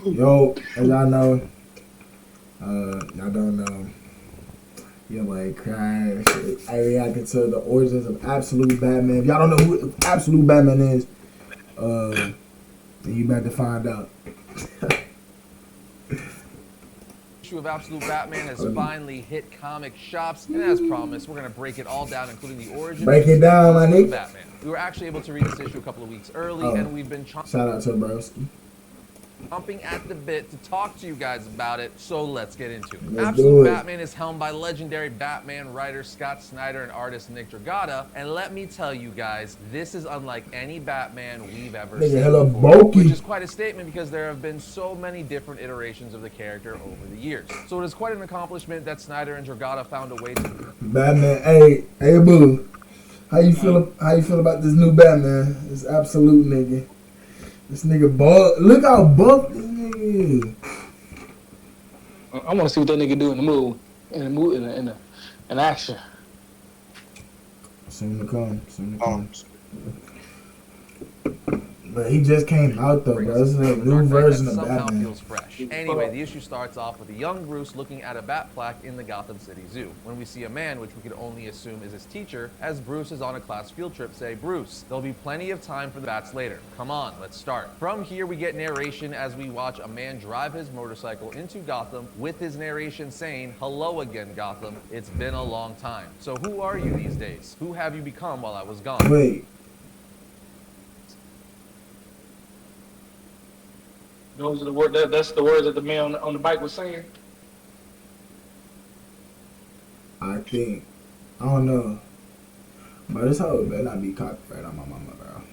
Yo, as y'all know, y'all don't know, yo, like, crash. I reacted to the origins of Absolute Batman. If y'all don't know who Absolute Batman is, then you better find out. Issue of Absolute Batman has finally hit comic shops, and as promised, we're going to break it all down, including the origin Break it down, my of nigga. Batman. We were actually able to read this issue a couple of weeks early, and we've been Shout out to Broski. chomping at the bit to talk to you guys about it, so let's get into it. Let's Absolute do it. Batman is helmed by legendary Batman writer Scott Snyder and artist Nick Dragotta, and let me tell you guys, this is unlike any Batman we've ever seen hella before, bulky. which is quite a statement because there have been so many different iterations of the character over the years. So it is quite an accomplishment that Snyder and Dragotta found a way to Batman, hey, Abou, how you feel about this new Batman? This Absolute nigga. This nigga buff. Look how buff this nigga is. I want to see what that nigga do in action. Soon to come. But he just came out though, bro. This is a new version of Batman. Feels fresh. Anyway, the issue starts off with a young Bruce looking at a bat plaque in the Gotham City Zoo, when we see a man, which we could only assume is his teacher, as Bruce is on a class field trip, say, "Bruce, there'll be plenty of time for the bats later. Come on, let's start." From here, we get narration as we watch a man drive his motorcycle into Gotham, with his narration saying, "Hello again, Gotham. It's been a long time. So who are you these days? Who have you become while I was gone?" Wait. Those are the word. That's the words that the man on the bike was saying. I think. I don't know. But this hoe better not be copyright on my mama, bro.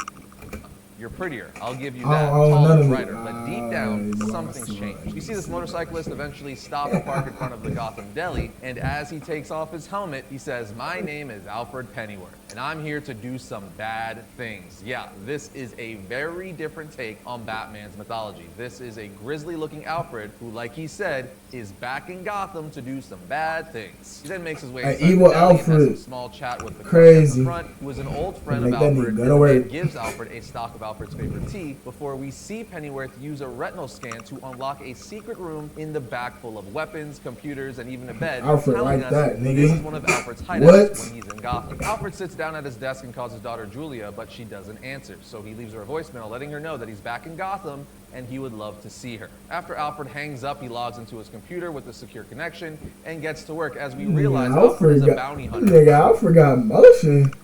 You're prettier, I'll give you that. Oh, Tall none and of it. brighter, but deep down, something's changed. You see this motorcyclist eventually stop and park in front of the Gotham Deli, and as he takes off his helmet, he says, "My name is Alfred Pennyworth, and I'm here to do some bad things." Yeah, this is a very different take on Batman's mythology. This is a grisly-looking Alfred who, like he said, is back in Gotham to do some bad things. He then makes his way inside evil the deli and Alfred. has a small chat with the Crazy. clerk at the front, who is an old friend Make of that Alfred, nigga and go to work. gives Alfred a stock of Alfred's favorite tea before we see Pennyworth use a retinal scan to unlock a secret room in the back full of weapons, computers, and even a bed, Alfred telling like us that, nigga. this is one of Alfred's hideouts What? when he's in Gotham. Alfred sits down at his desk and calls his daughter Julia, but she doesn't answer, so he leaves her a voicemail letting her know that he's back in Gotham and he would love to see her. After Alfred hangs up, he logs into his computer with a secure connection and gets to work as we realize Alfred is a bounty hunter. Nigga, Alfred got motion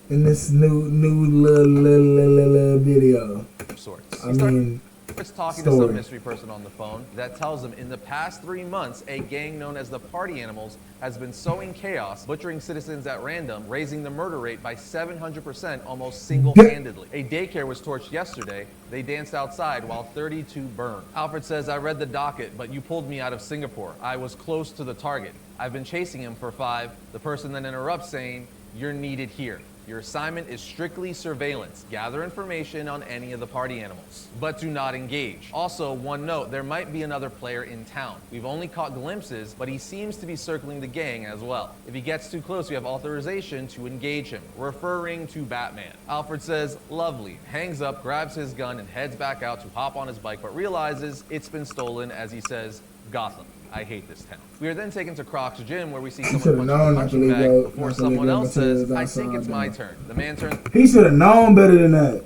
in this new little video. Of sorts. I mean, It's talking story. to some mystery person on the phone that tells him in the past 3 months, a gang known as the Party Animals has been sowing chaos, butchering citizens at random, raising the murder rate by 700% almost single-handedly. A daycare was torched yesterday. They danced outside while 32 burned. Alfred says, "I read the docket, but you pulled me out of Singapore. I was close to the target. I've been chasing him for 5. The person then interrupts saying, "You're needed here. Your assignment is strictly surveillance. Gather information on any of the party animals, but do not engage." Also, one note, there might be another player in town. We've only caught glimpses, but he seems to be circling the gang as well. If he gets too close, we have authorization to engage him, referring to Batman. Alfred says, "Lovely," hangs up, grabs his gun, and heads back out to hop on his bike, but realizes it's been stolen as he says, "Gotham, I hate this town." We are then taken to Croc's gym where we see someone should've punching known a not to punching leave bag your- before not to leave someone your else says, materials "I think it's outside, my though. turn." The man turns. He should have known better than that.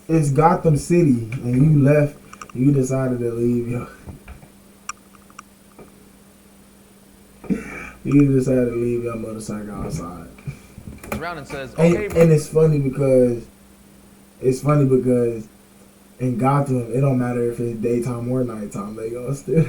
It's Gotham City, and you left. You decided to leave your. You decided to leave your motorcycle outside. Around and says, And, "Okay, and it's funny because in Gotham it don't matter if it's daytime or nighttime. They gonna still.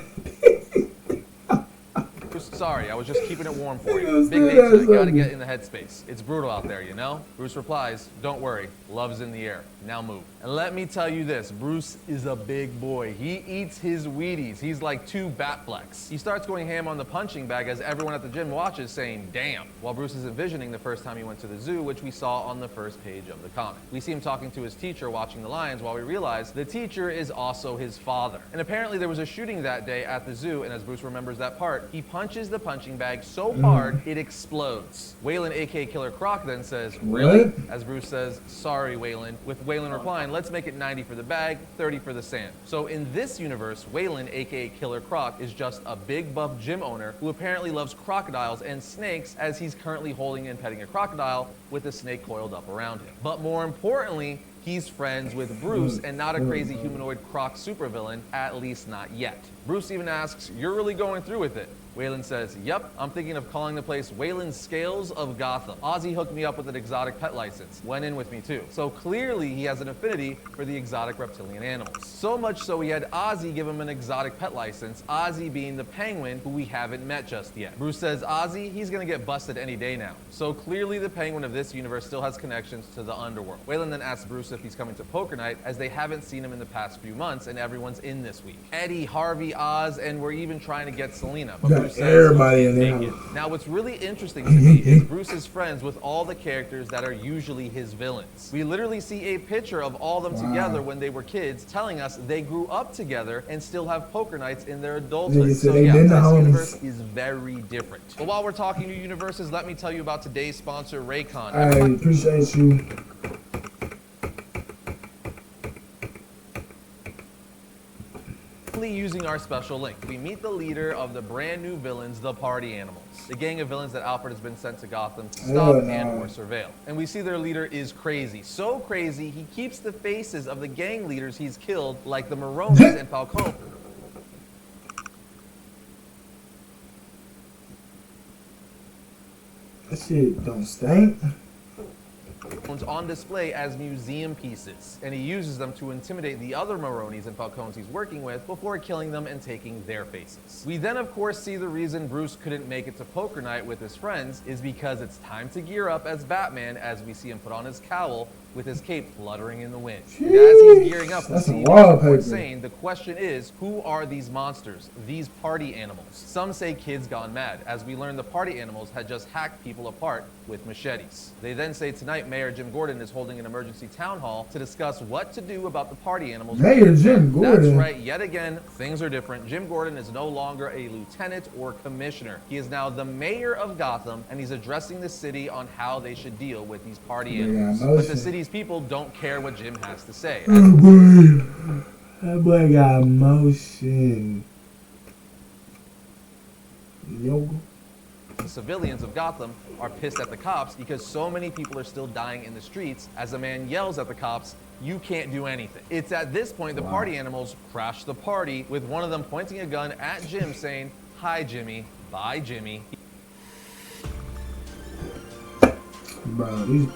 Bruce, sorry, I was just keeping it warm for He you. goes, Big "Dude, day tonight, that's gotta funny." get in the headspace. It's brutal out there, you know?" Bruce replies, "Don't worry, love's in the air. Now move." And let me tell you this, Bruce is a big boy. He eats his Wheaties. He's like 2 Batflecks. He starts going ham on the punching bag as everyone at the gym watches, saying, "Damn," while Bruce is envisioning the first time he went to the zoo, which we saw on the first page of the comic. We see him talking to his teacher watching the lions while we realize the teacher is also his father. And apparently there was a shooting that day at the zoo, and as Bruce remembers that part, he punches punches the punching bag so hard it explodes. Waylon, aka Killer Croc, then says, "Really?" What? As Bruce says, "Sorry, Waylon." With Waylon replying, "Let's make it 90 for the bag, 30 for the sand." So in this universe, Waylon, aka Killer Croc, is just a big buff gym owner who apparently loves crocodiles and snakes, as he's currently holding and petting a crocodile with a snake coiled up around him. But more importantly, he's friends with Bruce and not a crazy humanoid Croc supervillain, at least not yet. Bruce even asks, "You're really going through with it?" Waylon says, "Yep, I'm thinking of calling the place Waylon's Scales of Gotham. Ozzy hooked me up with an exotic pet license. Went in with me too." So clearly he has an affinity for the exotic reptilian animals. So much so he had Ozzy give him an exotic pet license, Ozzy being the penguin who we haven't met just yet. Bruce says Ozzy, he's gonna get busted any day now. So clearly the penguin of this universe still has connections to the underworld. Waylon then asks Bruce if he's coming to Poker Night, as they haven't seen him in the past few months and everyone's in this week. Eddie, Harvey, Oz, and we're even trying to get Selena. But Got Bruce says, everybody in there. "Take it." Now what's really interesting to me is Bruce is friends with all the characters that are usually his villains. We literally see a picture of all of them together when they were kids, telling us they grew up together and still have poker nights in their adulthood. Nigga said So they yeah, been this the homies. universe is very different. But while we're talking new universes, let me tell you about today's sponsor, Raycon. I appreciate you. Using our special link, we meet the leader of the brand new villains, the Party Animals, the gang of villains that Alfred has been sent to Gotham to stop and or surveil. And we see their leader is crazy, so crazy he keeps the faces of the gang leaders he's killed, like the Maronis and Falcone, That shit don't stink. on display as museum pieces, and he uses them to intimidate the other Maronis and Falcones he's working with before killing them and taking their faces. We then of course see the reason Bruce couldn't make it to Poker Night with his friends is because it's time to gear up as Batman, as we see him put on his cowl with his cape fluttering in the wind. And as he's gearing up, we That's see some wallpaper. saying, the question is, who are these monsters, these party animals? Some say kids gone mad, as we learn the party animals had just hacked people apart with machetes. They then say tonight Mayor Jim Gordon is holding an emergency town hall to discuss what to do about the party animals. Mayor Jim Gordon. That's right, yet again, things are different. Jim Gordon is no longer a lieutenant or commissioner. He is now the mayor of Gotham, and he's addressing the city on how they should deal with these party animals. But the city's people don't care what Jim has to say. Oh boy. That boy got motion. Yo. The civilians of Gotham are pissed at the cops because so many people are still dying in the streets, as a man yells at the cops, "You can't do anything." It's at this point the party animals crash the party, with one of them pointing a gun at Jim saying, "Hi Jimmy, bye Jimmy." Bro, these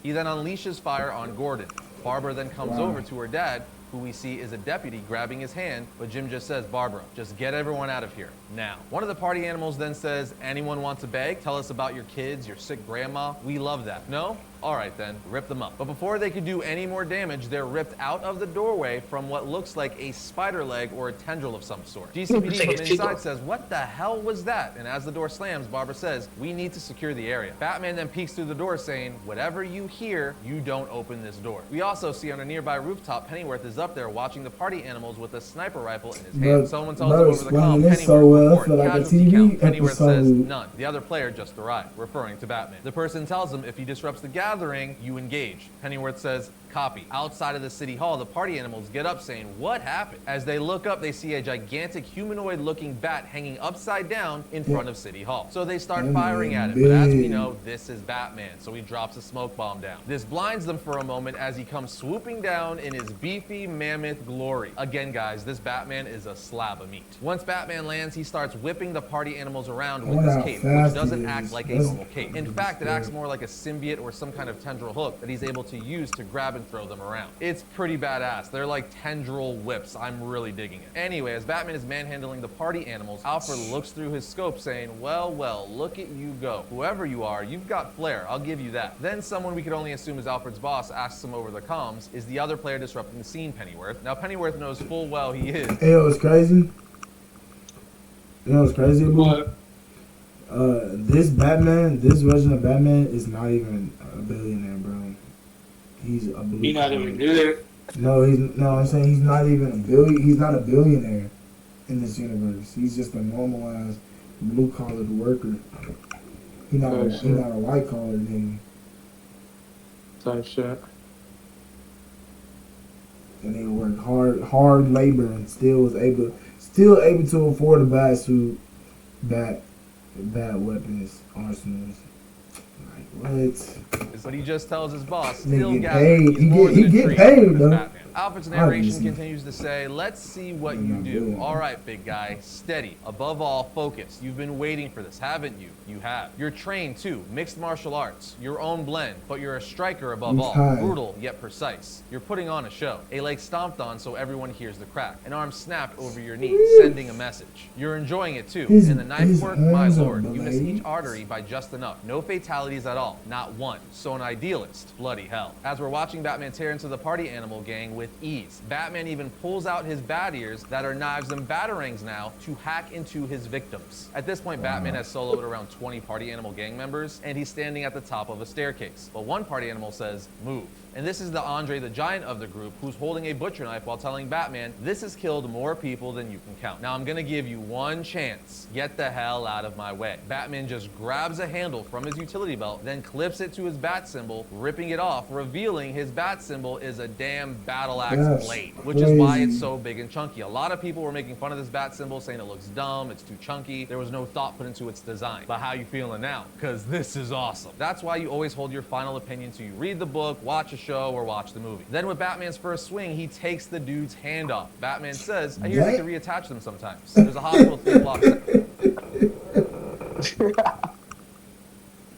He then unleashes fire on Gordon. Barbara then comes over to her dad, who we see is a deputy grabbing his hand, but Jim just says, "Barbara, just get everyone out of here, now." One of the party animals then says, "Anyone wants a bag? Tell us about your kids, your sick grandma. We love that." No? All right then, rip them up. But before they could do any more damage, they're ripped out of the doorway from what looks like a spider leg or a tendril of some sort. GCPD from inside says, "What the hell was that?" And as the door slams, Barbara says, "We need to secure the area." Batman then peeks through the door saying, "Whatever you hear, you don't open this door." We also see on a nearby rooftop, Pennyworth is up there watching the party animals with a sniper rifle in his hand. Someone tells him over the comm, this "Pennyworth, so well, report, feel like a casualty TV count." Pennyworth says, episode. "None. The other player just arrived," referring to Batman. The person tells him if he disrupts the gathering, you engage. Pennyworth says, "Copy." Outside of the city hall, the party animals get up saying, "What happened?" As they look up, they see a gigantic humanoid-looking bat hanging upside down in front of City Hall. So they start firing at it, but as we know, this is Batman, so he drops a smoke bomb down. This blinds them for a moment as he comes swooping down in his beefy mammoth glory. Again, guys, this Batman is a slab of meat. Once Batman lands, he starts whipping the party animals around with his cape, which doesn't act like a normal cape. In fact, it acts more like a symbiote or some kind of tendril hook that he's able to use to grab and throw them around. It's pretty badass. They're like tendril whips. I'm really digging it. Anyway, as Batman is manhandling the party animals, Alfred looks through his scope saying, "Well, well, look at you go. Whoever you are, you've got flair. I'll give you that." Then someone we could only assume is Alfred's boss asks him over the comms, "Is the other player disrupting the scene, Pennyworth?" Now, Pennyworth knows full well he is. Hey, it was crazy. You know what's crazy, Abou? What? This Batman, this version of Batman is not even a billionaire, bro. He's a blue He not collar. even good. No, I'm saying he's not even a billion. He's not a billionaire. in this universe. He's just a normalized blue collar worker. He not a white collar nigga. Type shit. And he worked hard labor and still was able to afford a bad suit, bad weapons, arsenals. Like what? But he just tells his boss, They still get gathering. paid. He's more He than a get treat paid, for this though. Batman. Alfred's narration Obviously. continues to say, let's see what you do. All right, big guy, steady. Above all, focus. You've been waiting for this, haven't you? You have. You're trained, too. Mixed martial arts. Your own blend. But you're a striker above all. Brutal, yet precise. You're putting on a show. A leg stomped on so everyone hears the crack. An arm snapped over your knee, sending a message. You're enjoying it, too. And the knife work, my lord. You miss each artery by just enough. No fatalities at all. Not one. So an idealist. Bloody hell. As we're watching Batman tear into the party animal gang with ease, Batman even pulls out his bat ears that are knives and batarangs now to hack into his victims. At this point, Batman has soloed around 20 party animal gang members, and he's standing at the top of a staircase. But one party animal says, move. And this is the Andre the Giant of the group, who's holding a butcher knife while telling Batman, this has killed more people than you can count. Now I'm gonna give you one chance. Get the hell out of my way. Batman just grabs a handle from his utility belt, then clips it to his bat symbol, ripping it off, revealing his bat symbol is a damn battle axe blade, which is why it's so big and chunky. A lot of people were making fun of this bat symbol, saying it looks dumb, it's too chunky, there was no thought put into its design. But how you feeling now? Because this is awesome. That's why you always hold your final opinion till you read the book, watch a show, or watch the movie. Then with Batman's first swing, he takes the dude's hand off. Batman says, I hear they can reattach them sometimes. There's a hospital 3 blocks.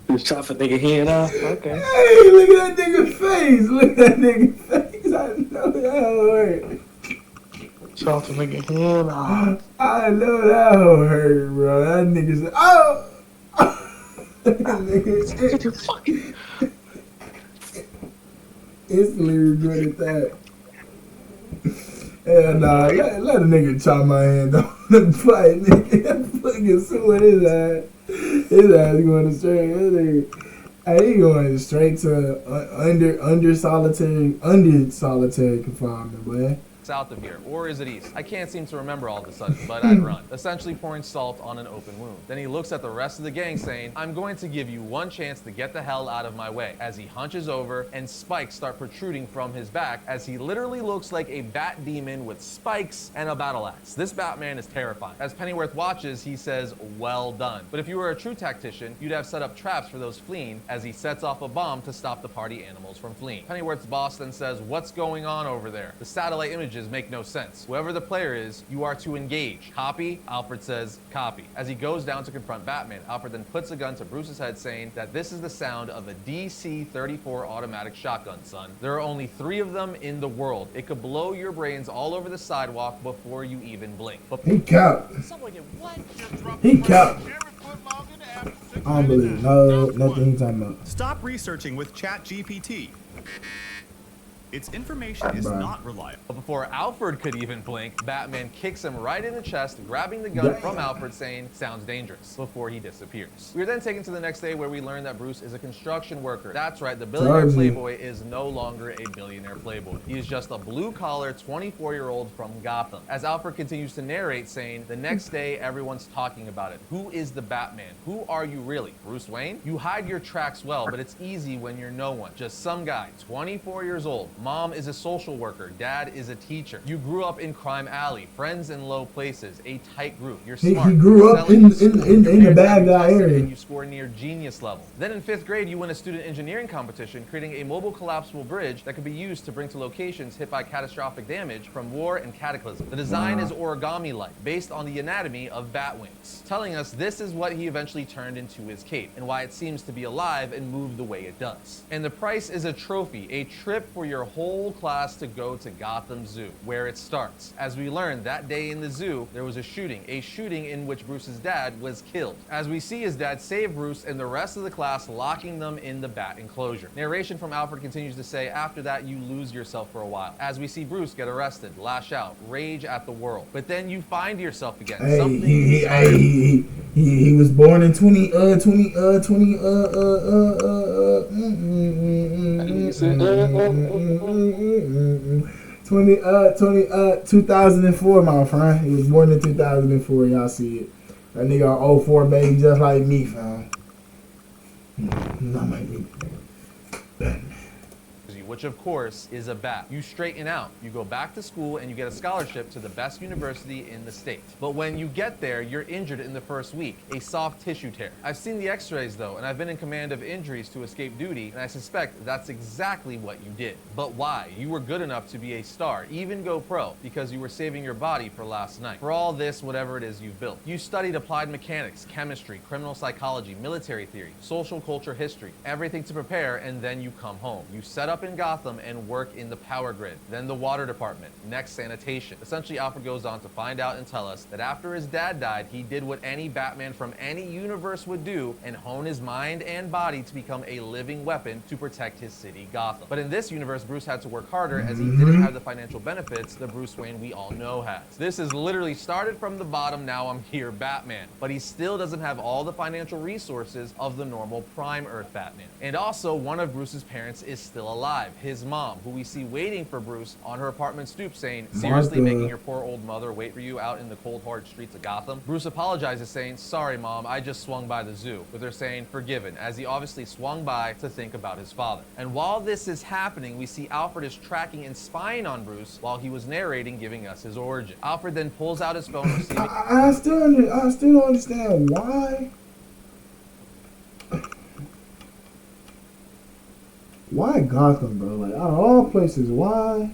He was chopping a nigga head off. Okay. Hey, look at that nigga face. Look at that nigga face. I know that hurt. Chopping a nigga head off. I know that hurt, bro. That nigga said, oh. That nigga fucking instantly regretted that. Hell nah, let a nigga chop my hand off the fight, nigga. Fucking suing his ass. His ass going to straight. Hey, he going straight to under solitary confinement, boy. South of here, or is it east? I can't seem to remember all of a sudden, but I'd run. Essentially pouring salt on an open wound. Then he looks at the rest of the gang saying, I'm going to give you one chance to get the hell out of my way, as he hunches over and spikes start protruding from his back as he literally looks like a bat demon with spikes and a battle axe. This Batman is terrifying. As Pennyworth watches, he says, well done. But if you were a true tactician, you'd have set up traps for those fleeing as he sets off a bomb to stop the party animals from fleeing. Pennyworth's boss then says, what's going on over there? The satellite images make no sense. Whoever the player is, you are to engage. Copy? Alfred says, copy. As he goes down to confront Batman, Alfred then puts a gun to Bruce's head saying that this is the sound of a DC-34 automatic shotgun, son. There are only 3 of them in the world. It could blow your brains all over the sidewalk before you even blink. But he capped. He capped. I don't believe nothing he's talking about. Stop researching with ChatGPT. Its information is not reliable. But before Alfred could even blink, Batman kicks him right in the chest, grabbing the gun from Alfred, saying, sounds dangerous, before he disappears. We are then taken to the next day where we learn that Bruce is a construction worker. That's right, the billionaire playboy is no longer a billionaire playboy. He is just a blue-collar 24-year-old from Gotham. As Alfred continues to narrate, saying, the next day everyone's talking about it. Who is the Batman? Who are you really? Bruce Wayne? You hide your tracks well, but it's easy when you're no one. Just some guy, 24 years old. Mom is a social worker. Dad is a teacher. You grew up in crime alley, friends in low places, a tight group. You're smart. He grew up in the bad guy area. And you score near genius level. Then in 5th grade, you win a student engineering competition, creating a mobile collapsible bridge that could be used to bring to locations hit by catastrophic damage from war and cataclysm. The design is origami-like, based on the anatomy of bat wings, telling us this is what he eventually turned into his cape, and why it seems to be alive and move the way it does. And the price is a trophy, a trip for your whole class to go to Gotham Zoo, where it starts. As we learned that day in the zoo, there was a shooting in which Bruce's dad was killed. As we see his dad save Bruce and the rest of the class, locking them in the bat enclosure. Narration from Alfred continues to say, after that you lose yourself for a while. As we see Bruce get arrested, lash out, rage at the world. But then you find yourself again. He was born in 20 20 2004, my friend. He was born in 2004. Y'all see it. That nigga a 04 baby, just like me, fam. Not like me. Which of course is a bat. You straighten out, you go back to school, and you get a scholarship to the best university in the state. But when you get there, you're injured in the first week, a soft tissue tear. I've seen the x-rays though, and I've been in command of injuries to escape duty, and I suspect that's exactly what you did. But why? You were good enough to be a star, even go pro, because you were saving your body for last night. For all this, whatever it is you've built. You studied applied mechanics, chemistry, criminal psychology, military theory, social culture history, everything to prepare, and then you come home. You set up in Gotham and work in the power grid, then the water department, next sanitation. Essentially, Alfred goes on to find out and tell us that after his dad died, he did what any Batman from any universe would do and hone his mind and body to become a living weapon to protect his city, Gotham. But in this universe, Bruce had to work harder as he didn't have the financial benefits the Bruce Wayne we all know has. This is literally started from the bottom, now I'm here, Batman. But he still doesn't have all the financial resources of the normal Prime Earth Batman. And also, one of Bruce's parents is still alive, his mom, who we see waiting for Bruce on her apartment stoop saying, seriously making your poor old mother wait for you out in the cold hard streets of Gotham? Bruce apologizes saying, sorry mom, I just swung by the zoo, with her saying forgiven, as he obviously swung by to think about his father. And while this is happening, we see Alfred is tracking and spying on Bruce while he was narrating, giving us his origin. Alfred then pulls out his phone receiving I still don't understand why. Why Gotham, bro? Like, out of all places, why?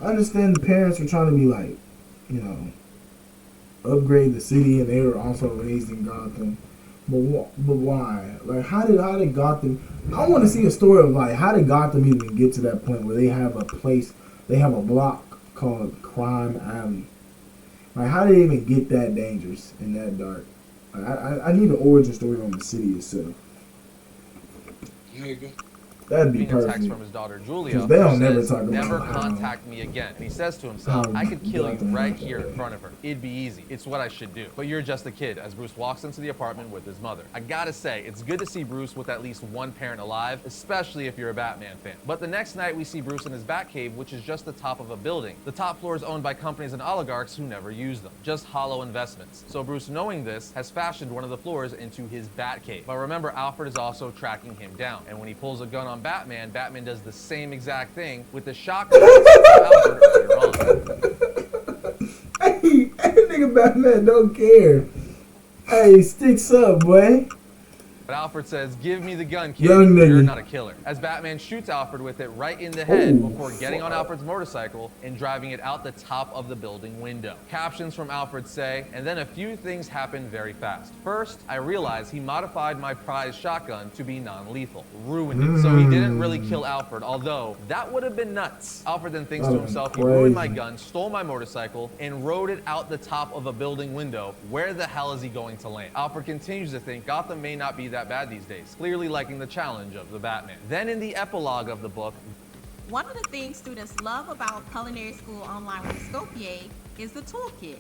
I understand the parents were trying to be like, you know, upgrade the city, and they were also raised in Gotham. But why? Like, how did Gotham? I want to see a story of like how did Gotham even get to that point where they have a place, they have a block called Crime Alley. Like, how did they even get that dangerous and that dark? I need an origin story on the city itself. Nigga. That'd be a text perfect. from his daughter Julia, Because they don't who never says, talk about never how- contact me again. And he says to himself, how I could kill you Gotham right is here in bad. front of her. It'd be easy. It's what I should do. But you're just a kid, as Bruce walks into the apartment with his mother. I gotta say, it's good to see Bruce with at least one parent alive, especially if you're a Batman fan. But the next night we see Bruce in his Batcave, which is just the top of a building. The top floor is owned by companies and oligarchs who never use them. Just hollow investments. So Bruce, knowing this, has fashioned one of the floors into his Batcave. But remember, Alfred is also tracking him down. And when he pulls a gun on Batman, Batman does the same exact thing with the shotgun Alfred earlier on. Hey, nigga Batman don't care. Hey, sticks up, boy. But Alfred says, give me the gun, kid. Young nigga. You're not a killer. As Batman shoots Alfred with it right in the head Ooh, before getting on Alfred's motorcycle and driving it out the top of the building window. Captions from Alfred say, and then a few things happen very fast. First, I realized he modified my prize shotgun to be non-lethal. Ruined it. So he didn't really kill Alfred, although that would have been nuts. Alfred then thinks to himself, he ruined my gun, stole my motorcycle, and rode it out the top of a building window. Where the hell is he going to land? Alfred continues to think Gotham may not be that bad these days, clearly liking the challenge of the Batman. Then in the epilogue of the book, one of the things students love about culinary school online with Scopier is the toolkit.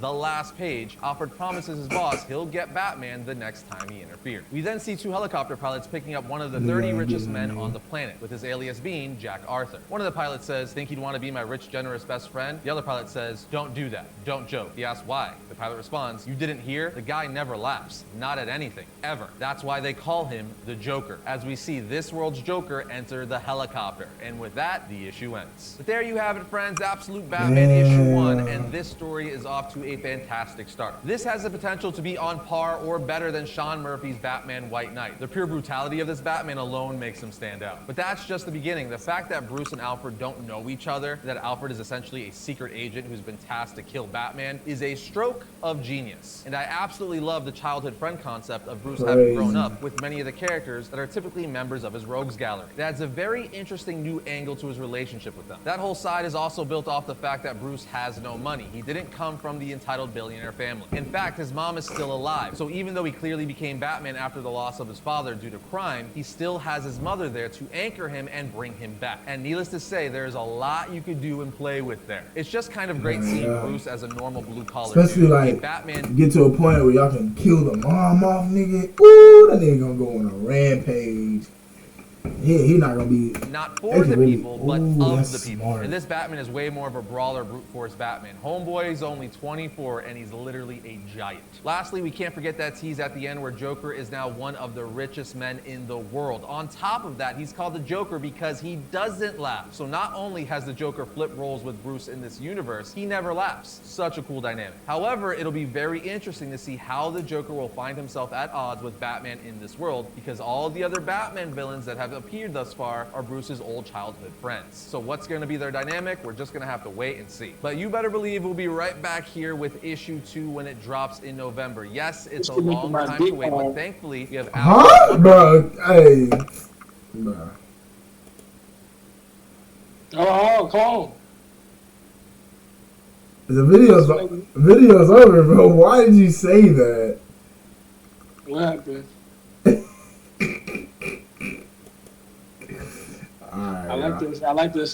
the last page, Alfred promises his boss he'll get Batman the next time he interferes. We then see two helicopter pilots picking up one of the 30 richest men on the planet, with his alias being Jack Arthur. One of the pilots says, think he'd want to be my rich, generous best friend? The other pilot says, don't do that. Don't joke. He asks why. The pilot responds, you didn't hear? The guy never laughs. Not at anything. Ever. That's why they call him the Joker. As we see this world's Joker enter the helicopter. And with that, the issue ends. But there you have it, friends. Absolute Batman issue 1, and this story is off to a fantastic start. This has the potential to be on par or better than Sean Murphy's Batman White Knight. The pure brutality of this Batman alone makes him stand out. But that's just the beginning. The fact that Bruce and Alfred don't know each other, that Alfred is essentially a secret agent who's been tasked to kill Batman, is a stroke of genius. And I absolutely love the childhood friend concept of Bruce having grown up with many of the characters that are typically members of his rogues gallery. It adds a very interesting new angle to his relationship with them. That whole side is also built off the fact that Bruce has no money. He didn't come from the entitled billionaire family. In fact, his mom is still alive. So even though he clearly became Batman after the loss of his father due to crime, he still has his mother there to anchor him and bring him back. And needless to say, there's a lot you could do and play with there. It's just kind of great seeing Bruce as a normal blue-collar especially dude. like Batman get to a point where y'all can kill the mom off, nigga. Ooh, that nigga gonna go on a rampage. He not gonna be. Not They for can the really- people, but Ooh, of that's the people. smart. And this Batman is way more of a brawler, brute force Batman. Homeboy is only 24, and he's literally a giant. Lastly, we can't forget that tease at the end where Joker is now one of the richest men in the world. On top of that, he's called the Joker because he doesn't laugh. So not only has the Joker flipped roles with Bruce in this universe, he never laughs. Such a cool dynamic. However, it'll be very interesting to see how the Joker will find himself at odds with Batman in this world, because all the other Batman villains that have appeared thus far are Bruce's old childhood friends. So what's going to be their dynamic? We're just going to have to wait and see. But you better believe we'll be right back here with issue 2 when it drops in November. Yes, it's a long time to wait, but thankfully we have Huh, bro? Hey, bro. Oh, come on. The video's over, bro. Why did you say that? What happened? All right, I like this. I like this.